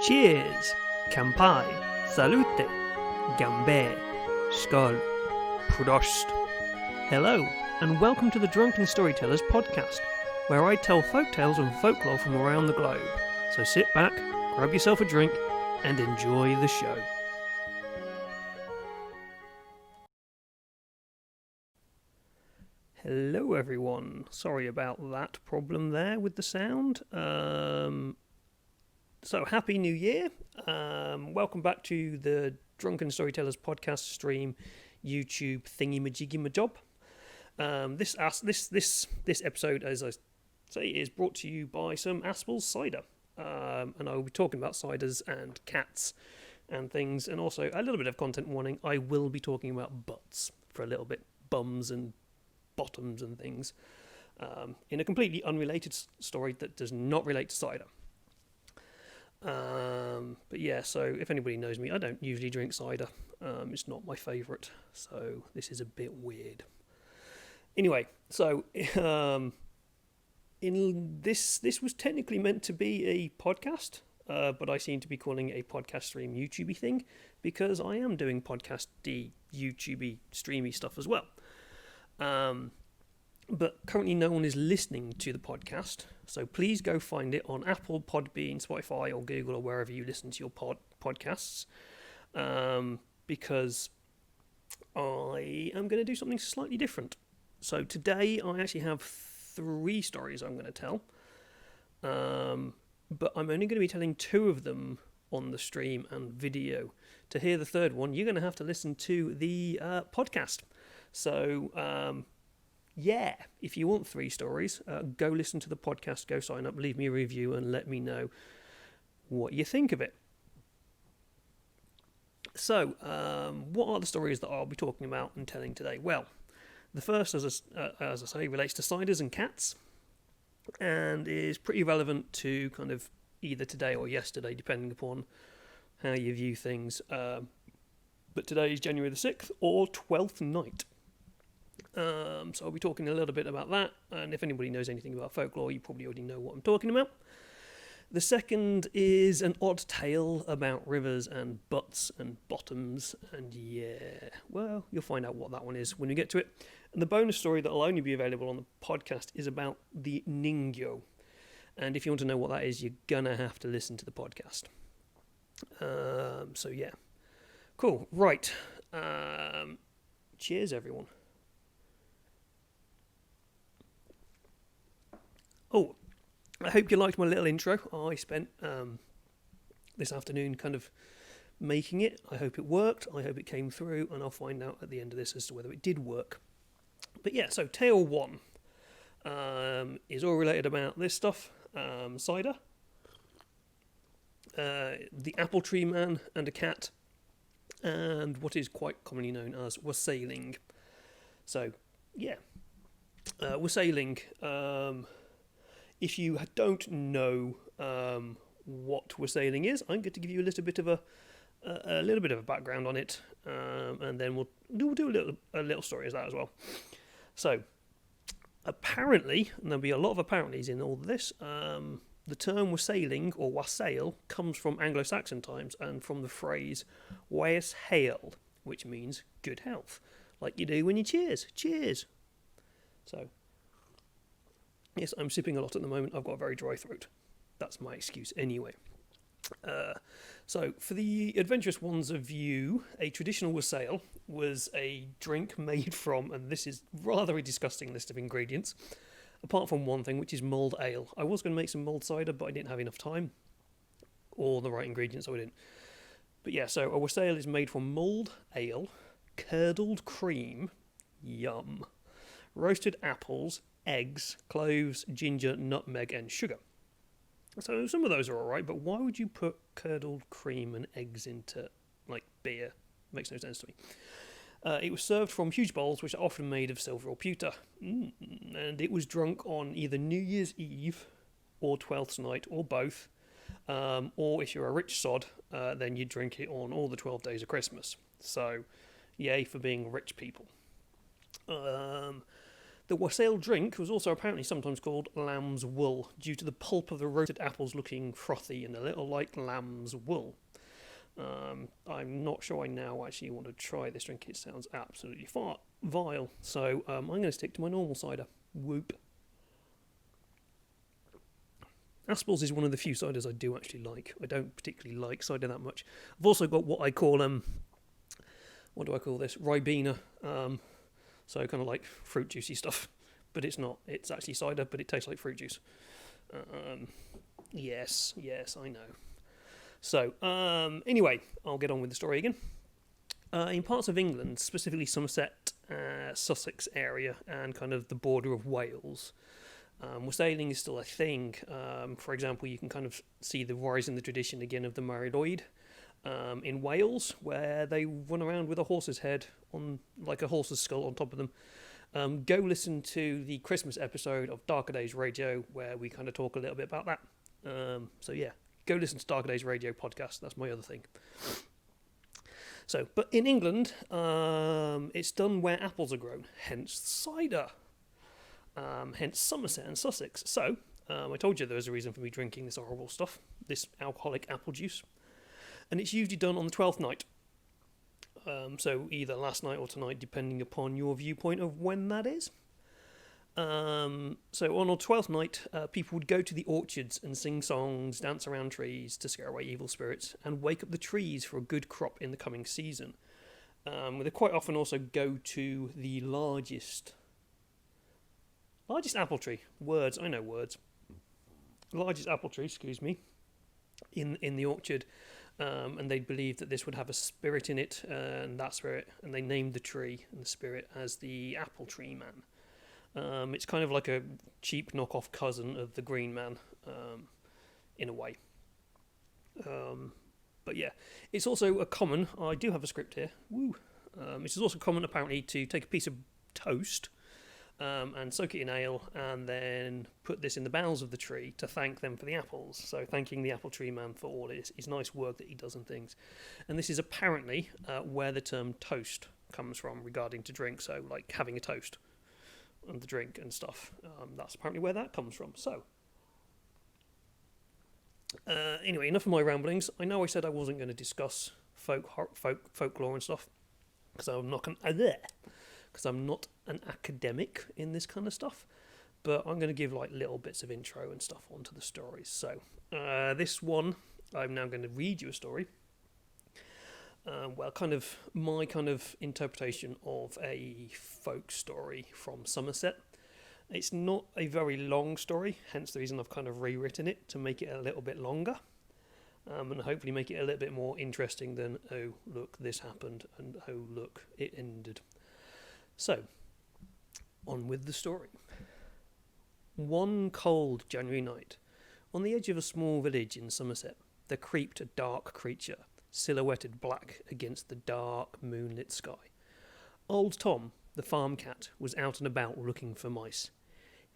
Cheers, Kampai, Salute, Gambe, Skål, Prost. Hello, and welcome to the Drunken Storytellers podcast, where I tell folk tales and folklore from around the globe. So sit back, grab yourself a drink, and enjoy the show. Hello everyone, sorry about that problem there with the sound. So happy new year, welcome back to the Drunken Storytellers podcast stream, YouTube thingy-majiggy-majob. This episode, as I say, is brought to you by some Aspel's cider, and I will be talking about ciders and cats and things, and also a little bit of content warning, I will be talking about butts for a little bit, bums and bottoms and things, in a completely unrelated story that does not relate to cider. But yeah, so if anybody knows me, I don't usually drink cider. It's not my favourite, so this is a bit weird. Anyway, so in this was technically meant to be a podcast, but I seem to be calling it a podcast stream YouTubey thing because I am doing podcasty, YouTubey, streamy stuff as well. But currently no one is listening to the podcast, so please go find it on Apple, Podbean, Spotify, or Google, or wherever you listen to your podcasts, because I am going to do something slightly different. So today I actually have 3 stories I'm going to tell, but I'm only going to be telling 2 of them on the stream and video. To hear the third one, you're going to have to listen to the podcast. So, yeah, if you want 3 stories, go listen to the podcast, go sign up, leave me a review, and let me know what you think of it. So, what are the stories that I'll be talking about and telling today? Well, the first, as I say, relates to ciders and cats, and is pretty relevant to kind of either today or yesterday, depending upon how you view things. But today is January the 6th, or 12th night. So I'll be talking a little bit about that, and if anybody knows anything about folklore, you probably already know what I'm talking about. The second is an odd tale about rivers and butts and bottoms, and yeah, well, you'll find out what that one is when we get to it. And the bonus story that will only be available on the podcast is about the ningyo, and if you want to know what that is, you're gonna have to listen to the podcast. So yeah, cool, right, cheers everyone. Oh, I hope you liked my little intro. I spent this afternoon kind of making it. I hope it worked. I hope it came through, and I'll find out at the end of this as to whether it did work. But yeah, so tale 1 is all related about this stuff, cider, the apple tree man and a cat, and what is quite commonly known as wassailing. So, yeah, wassailing. If you don't know what wassailing is, I'm going to give you a little bit of a background on it, and then we'll do a little story as that as well. So, apparently, and there'll be a lot of apparentlys in all of this, the term wassailing or wassail comes from Anglo-Saxon times and from the phrase "waes hael," which means good health, like you do when you cheers. Cheers. So. Yes, I'm sipping a lot at the moment. I've got a very dry throat. That's my excuse anyway. So, for the adventurous ones of you, a traditional wassail was a drink made from, and this is rather a disgusting list of ingredients, apart from one thing, which is mulled ale. I was going to make some mulled cider, but I didn't have enough time, or the right ingredients, so I didn't. But yeah, so a wassail is made from mulled ale, curdled cream, yum, roasted apples, eggs, cloves, ginger, nutmeg, and sugar. So some of those are alright, but why would you put curdled cream and eggs into, like, beer? Makes no sense to me. It was served from huge bowls, which are often made of silver or pewter, and it was drunk on either New Year's Eve or 12th night, or both, or if you're a rich sod, then you drink it on all the 12 days of Christmas. So, yay for being rich people. The wassail drink was also apparently sometimes called lamb's wool, due to the pulp of the roasted apples looking frothy and a little like lamb's wool. I'm not sure I now actually want to try this drink. It sounds absolutely vile. So I'm going to stick to my normal cider. Whoop. Aspel's is one of the few ciders I do actually like. I don't particularly like cider that much. I've also got what I call, what do I call this? Ribena. So kind of like fruit juicy stuff. But it's not. It's actually cider, but it tastes like fruit juice. Yes, I know. So, anyway, I'll get on with the story again. In parts of England, specifically Somerset, Sussex area, and kind of the border of Wales, wassailing is still a thing. For example, you can kind of see the rise in the tradition again of the Mariloid in Wales, where they run around with a horse's head on, like a horse's skull on top of them. Go listen to the Christmas episode of Darker Days Radio, where we kind of talk a little bit about that. So yeah. Go listen to Darker Days Radio podcast. That's my other thing. So, but in England, it's done where apples are grown, hence cider. Hence Somerset and Sussex. So, I told you there was a reason for me drinking this horrible stuff, this alcoholic apple juice. And it's usually done on the 12th night. So either last night or tonight, depending upon your viewpoint of when that is. So on our 12th night, people would go to the orchards and sing songs, dance around trees to scare away evil spirits, and wake up the trees for a good crop in the coming season. They quite often also go to the largest apple tree. Words, I know words. Largest apple tree, in the orchard, and they believed that this would have a spirit in it, and they named the tree and the spirit as the apple tree man. It's kind of like a cheap knockoff cousin of the Green Man, in a way. But yeah, it's also a common. I do have a script here. Woo! It is also common, apparently, to take a piece of toast and soak it in ale, and then put this in the boughs of the tree to thank them for the apples. So thanking the apple tree man for all his nice work that he does and things. And this is apparently where the term toast comes from regarding to drink. So like having a toast. And the drink and stuff. That's apparently where that comes from. So, anyway, enough of my ramblings. I know I said I wasn't going to discuss folklore and stuff because I'm not an academic in this kind of stuff. But I'm going to give like little bits of intro and stuff onto the stories. So, this one, I'm now going to read you a story. My kind of interpretation of a folk story from Somerset. It's not a very long story, hence the reason I've kind of rewritten it to make it a little bit longer, and hopefully make it a little bit more interesting than, oh, look, this happened, and oh, look, it ended. So, on with the story. One cold January night, on the edge of a small village in Somerset, there creeped a dark creature, silhouetted black against the dark moonlit sky. Old Tom, the farm cat, was out and about looking for mice.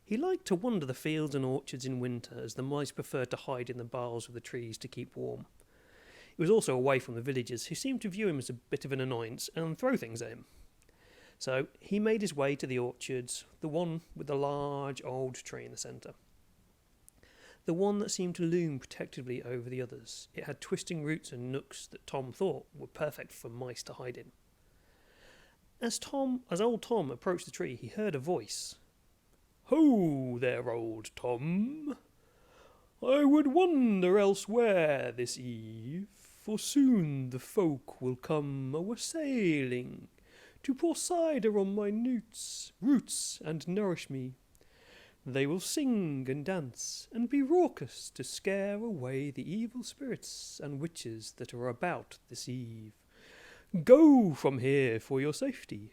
He liked to wander the fields and orchards in winter, as the mice preferred to hide in the boughs of the trees to keep warm. He was also away from the villagers, who seemed to view him as a bit of an annoyance and throw things at him. So he made his way to the orchards, the one with the large old tree in the centre. The one that seemed to loom protectively over the others. It had twisting roots and nooks that Tom thought were perfect for mice to hide in. As old Tom approached the tree, he heard a voice. "Ho there, old Tom! I would wander elsewhere this eve, for soon the folk will come a-wassailing, to pour cider on my roots and nourish me. They will sing and dance and be raucous to scare away the evil spirits and witches that are about this eve. Go from here for your safety,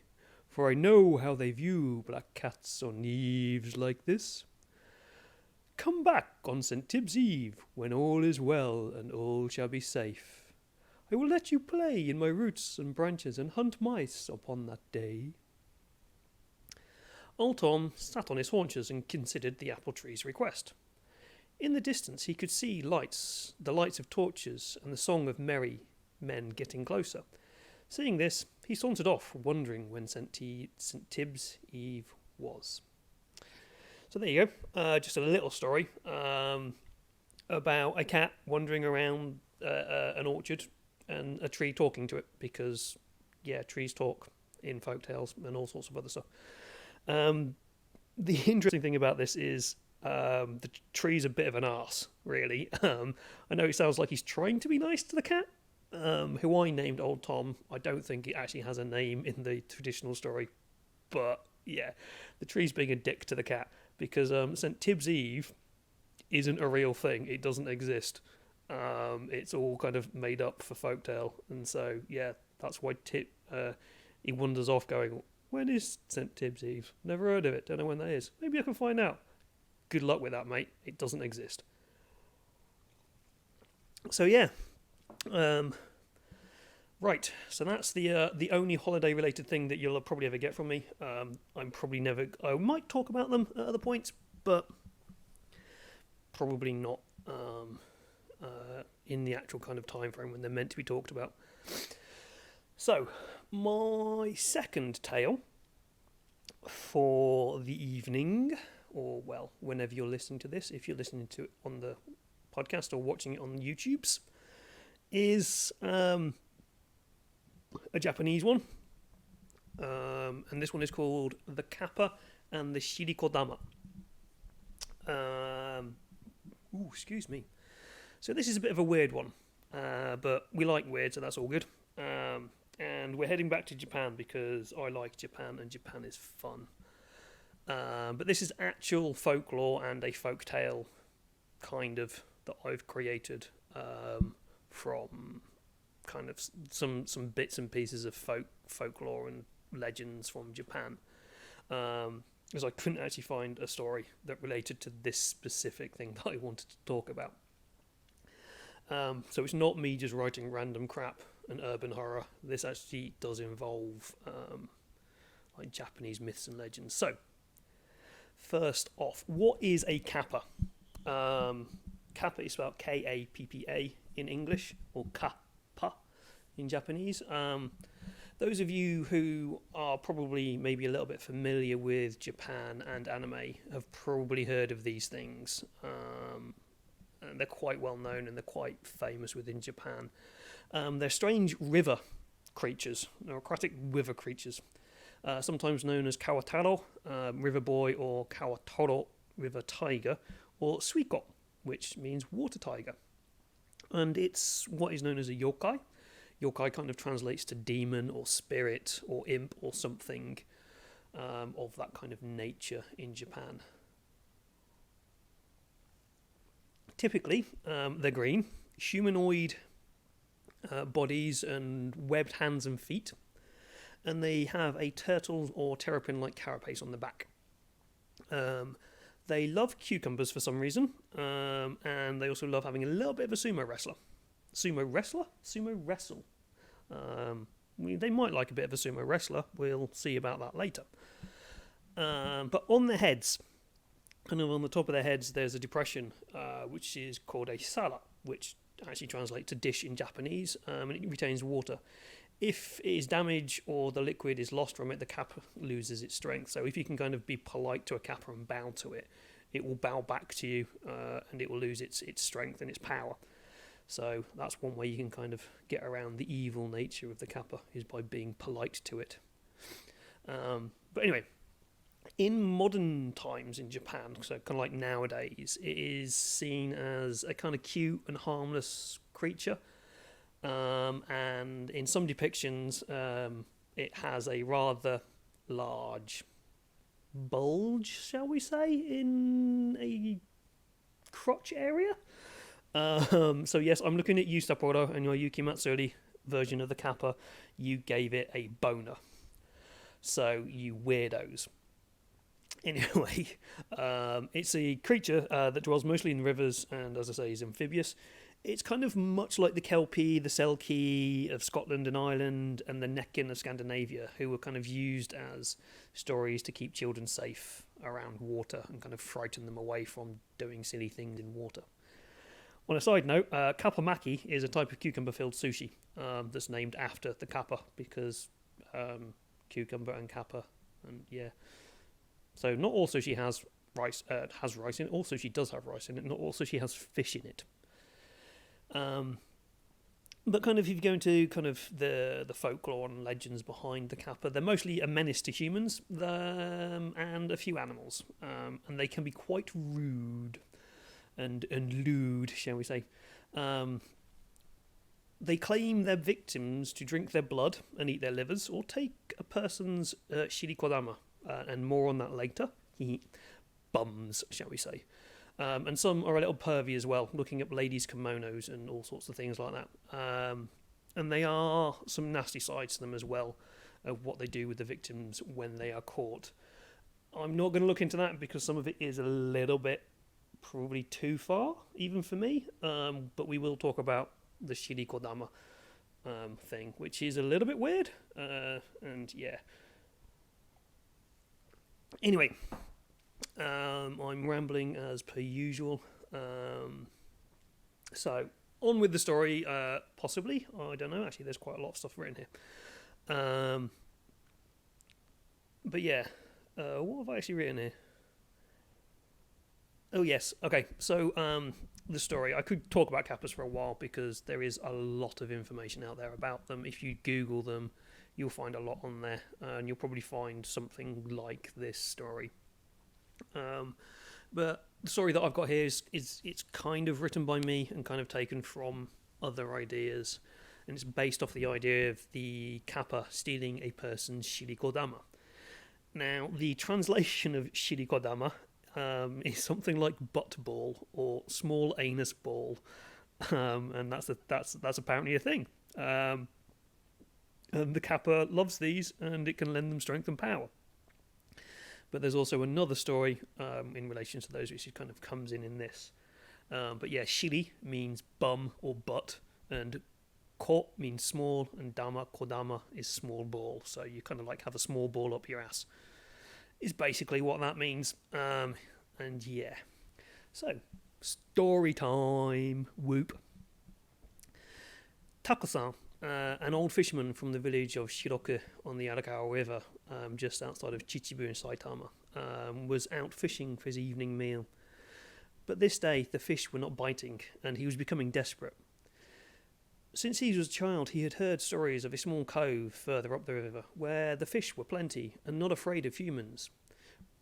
for I know how they view black cats on eves like this. Come back on St. Tib's Eve, when all is well and all shall be safe. I will let you play in my roots and branches and hunt mice upon that day." Old Tom sat on his haunches and considered the apple tree's request. In the distance he could see the lights of torches, and the song of merry men getting closer. Seeing this, he sauntered off, wondering when St. Tib's Eve was. So there you go. Just a little story about a cat wandering around an orchard and a tree talking to it, because, yeah, trees talk in folktales and all sorts of other stuff. The interesting thing about this is the tree's a bit of an arse, really. I know it sounds like he's trying to be nice to the cat, who I named Old Tom. I don't think it actually has a name in the traditional story, but yeah, the tree's being a dick to the cat, because St. Tibb's Eve isn't a real thing. It doesn't exist. It's all kind of made up for folktale, and so yeah, that's why he wanders off going, when is St. Tibb's Eve? Never heard of it, don't know when that is. Maybe I can find out. Good luck with that, mate. It doesn't exist. So yeah, right. So that's the only holiday-related thing that you'll probably ever get from me. I'm probably never. I might talk about them at other points, but probably not in the actual kind of time frame when they're meant to be talked about. So my second tale for the evening, or well, whenever you're listening to this, if you're listening to it on the podcast or watching it on YouTube's, is a Japanese one, and this one is called The Kappa and the Shirikodama. Excuse me. So this is a bit of a weird one, but we like weird, so that's all good. And we're heading back to Japan because I like Japan and Japan is fun. But this is actual folklore and a folk tale kind of that I've created from kind of some bits and pieces of folklore and legends from Japan. Because I couldn't actually find a story that related to this specific thing that I wanted to talk about. So it's not me just writing random crap and urban horror. This actually does involve like Japanese myths and legends. So, first off, what is a kappa? Kappa is spelled K-A-P-P-A in English, or kappa in Japanese. Those of you who are probably maybe a little bit familiar with Japan and anime have probably heard of these things. And they're quite well known and they're quite famous within Japan. They're strange river creatures, they're aquatic river creatures, sometimes known as Kawataro, river boy, or Kawatoro, river tiger, or Suiko, which means water tiger. And it's what is known as a yokai. Yokai kind of translates to demon or spirit or imp or something of that kind of nature in Japan. Typically, they're green, humanoid bodies and webbed hands and feet, and they have a turtle or terrapin-like carapace on the back. They love cucumbers for some reason, and they also love having a little bit of a sumo wrestler. Sumo wrestler? Sumo wrestle. They might like a bit of a sumo wrestler. We'll see about that later. But on their heads, kind of on the top of their heads, there's a depression, which is called a sara, which actually translates to dish in Japanese, and it retains water. If it is damaged or the liquid is lost from it, the kappa loses its strength. So if you can kind of be polite to a kappa and bow to it, it will bow back to you, and it will lose its strength and its power. So that's one way you can kind of get around the evil nature of the kappa, is by being polite to it. But anyway, in modern times in Japan, so kind of like nowadays, it is seen as a kind of cute and harmless creature. And in some depictions, it has a rather large bulge, shall we say, in a crotch area. So yes, I'm looking at you, Sapporo, and your Yuki Matsuri version of the kappa. You gave it a boner. So, you weirdos. Anyway, it's a creature that dwells mostly in rivers and, as I say, is amphibious. It's kind of much like the Kelpie, the Selkie of Scotland and Ireland, and the Necken of Scandinavia, who were kind of used as stories to keep children safe around water and kind of frighten them away from doing silly things in water. On a side note, kappamaki is a type of cucumber-filled sushi that's named after the kappa, because cucumber and kappa, and yeah. So not all sushi has rice has rice in it. Also, she does have rice in it, and also she has fish in it. But kind of if you go into kind of the folklore and legends behind the kappa, they're mostly a menace to humans and a few animals, and they can be quite rude and lewd, shall we say. They claim their victims to drink their blood and eat their livers, or take a person's shirikodama, and more on that later. Bums, shall we say. And some are a little pervy as well, looking up ladies' kimonos and all sorts of things like that. And they are some nasty sides to them as well, of what they do with the victims when they are caught. I'm not going to look into that because some of it is a little bit probably too far, even for me. But we will talk about the shirikodama thing, which is a little bit weird. And yeah. Anyway. I'm rambling as per usual. So, on with the story, possibly. I don't know, actually, there's quite a lot of stuff written here. But yeah, what have I actually written here? Oh, yes, okay, so the story. I could talk about kappas for a while because there is a lot of information out there about them. If you Google them, you'll find a lot on there, and you'll probably find something like this story. But the story that I've got here is it's kind of written by me and kind of taken from other ideas, and it's based off the idea of the kappa stealing a person's shirikodama. Now, the translation of shirikodama is something like butt ball or small anus ball, and that's apparently a thing. And the kappa loves these, and it can lend them strength and power. But there's also another story in relation to those, which kind of comes in this. But yeah, shiri means bum or butt, and ko means small, and kodama is small ball. So you kind of like have a small ball up your ass, is basically what that means. And yeah. So, story time. Whoop. Tako-san, an old fisherman from the village of Shiroku on the Arakawa River, just outside of Chichibu in Saitama, was out fishing for his evening meal. But this day the fish were not biting, and he was becoming desperate. Since he was a child, he had heard stories of a small cove further up the river, where the fish were plenty and not afraid of humans.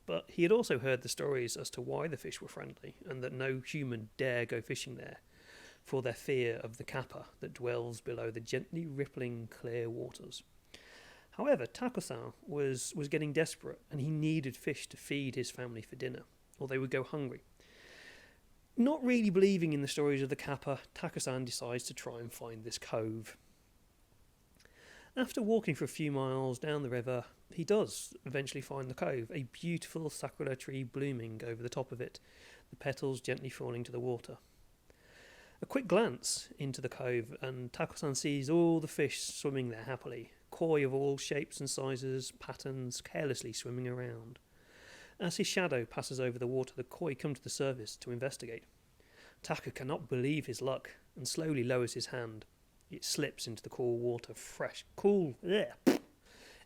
But he had also heard the stories as to why the fish were friendly, and that no human dare go fishing there, for their fear of the kappa that dwells below the gently rippling clear waters. However, Tako-san was getting desperate, and he needed fish to feed his family for dinner, or they would go hungry. Not really believing in the stories of the kappa, Tako-san decides to try and find this cove. After walking for a few miles down the river, he does eventually find the cove, a beautiful sakura tree blooming over the top of it, the petals gently falling to the water. A quick glance into the cove, and Tako-san sees all the fish swimming there happily, koi of all shapes and sizes, patterns, carelessly swimming around. As his shadow passes over the water, the koi come to the surface to investigate. Taka cannot believe his luck, and slowly lowers his hand. It slips into the cool water,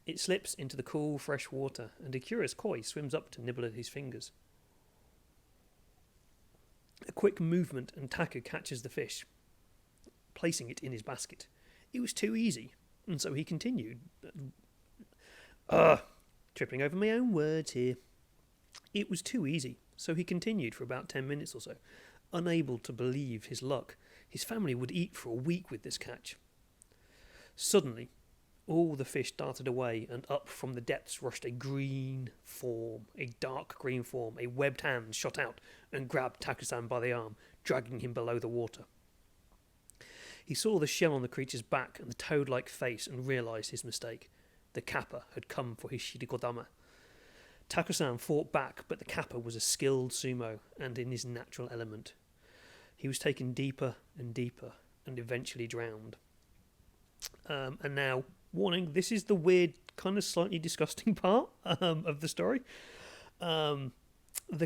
It slips into the cool, fresh water, and a curious koi swims up to nibble at his fingers. A quick movement, and Taka catches the fish, placing it in his basket. It was too easy, and so he continued. Tripping over my own words here. It was too easy, so he continued for about 10 minutes or so, unable to believe his luck. His family would eat for a week with this catch. Suddenly, all the fish darted away, and up from the depths rushed a green form, a dark green form. A webbed hand shot out and grabbed Tako-san by the arm, dragging him below the water. He saw the shell on the creature's back and the toad-like face and realised his mistake. The kappa had come for his shirikodama. Tako-san fought back, but the kappa was a skilled sumo and in his natural element. He was taken deeper and deeper and eventually drowned. And now, warning, this is the weird, kind of slightly disgusting part of the story. The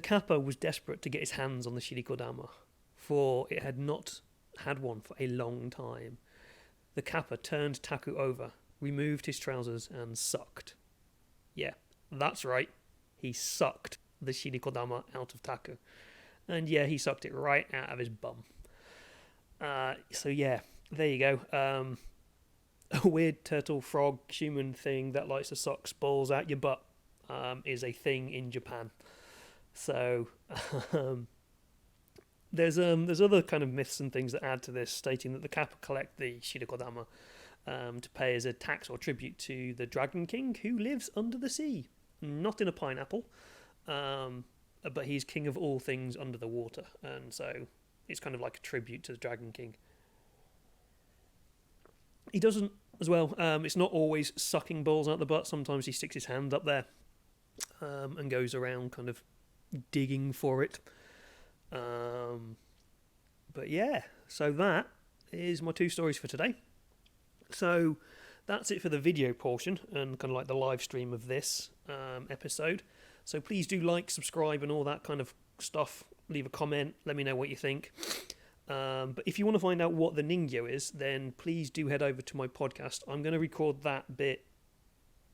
kappa was desperate to get his hands on the shirikodama, for it had not had one for a long time. The kappa turned Taku over, removed his trousers, and sucked. Yeah, that's right, he sucked the shirikodama out of Taku. And yeah, he sucked it right out of his bum. So yeah, there you go. A weird turtle, frog, human thing that likes to suck balls out your butt is a thing in Japan. So there's other kind of myths and things that add to this, stating that the kappa collect the shirikodama to pay as a tax or tribute to the Dragon King, who lives under the sea, not in a pineapple, but he's king of all things under the water, and so it's kind of like a tribute to the Dragon King. He doesn't, as well, it's not always sucking balls out the butt. Sometimes he sticks his hand up there and goes around kind of digging for it. But yeah, so that is my 2 stories for today. So that's it for the video portion and kind of like the live stream of this episode. So please do like, subscribe and all that kind of stuff. Leave a comment, let me know what you think. But if you want to find out what the ningyo is, then please do head over to my podcast. I'm going to record that bit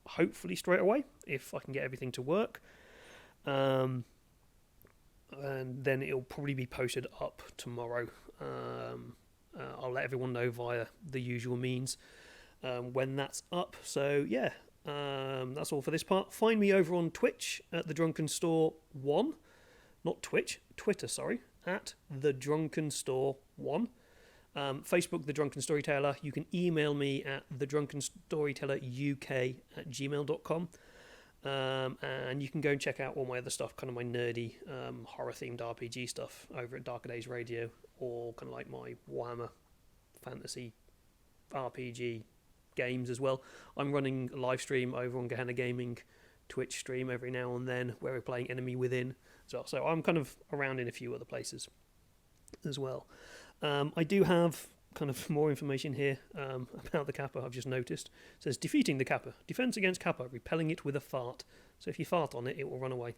hopefully straight away, if I can get everything to work. And then it'll probably be posted up tomorrow. I'll let everyone know via the usual means when that's up. So yeah, that's all for this part. Find me over on Twitch at TheDrunkenStore1, not Twitch, Twitter, sorry, at TheDrunkenStore1. Facebook, The Drunken Storyteller. You can email me at TheDrunkenStorytellerUK@gmail.com. And you can go and check out all my other stuff, kind of my nerdy horror-themed RPG stuff over at Darker Days Radio, or kind of like my Warhammer Fantasy RPG games as well. I'm running a live stream over on Gehenna Gaming Twitch stream every now and then, where we're playing Enemy Within as well. So I'm kind of around in a few other places as well. I do have kind of more information here about the kappa. I've just noticed. It says defeating the kappa, defense against kappa, repelling it with a fart. So if you fart on it, it will run away.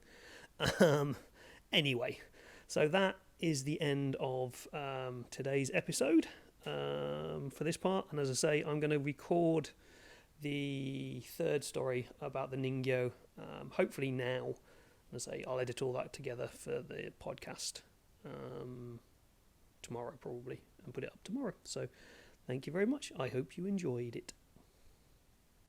Anyway, so that is the end of today's episode for this part. And as I say, I'm going to record the 3rd story about the ningyo hopefully now. As I say, I'll edit all that together for the podcast tomorrow probably, and put it up tomorrow. So thank you very much. I hope you enjoyed it.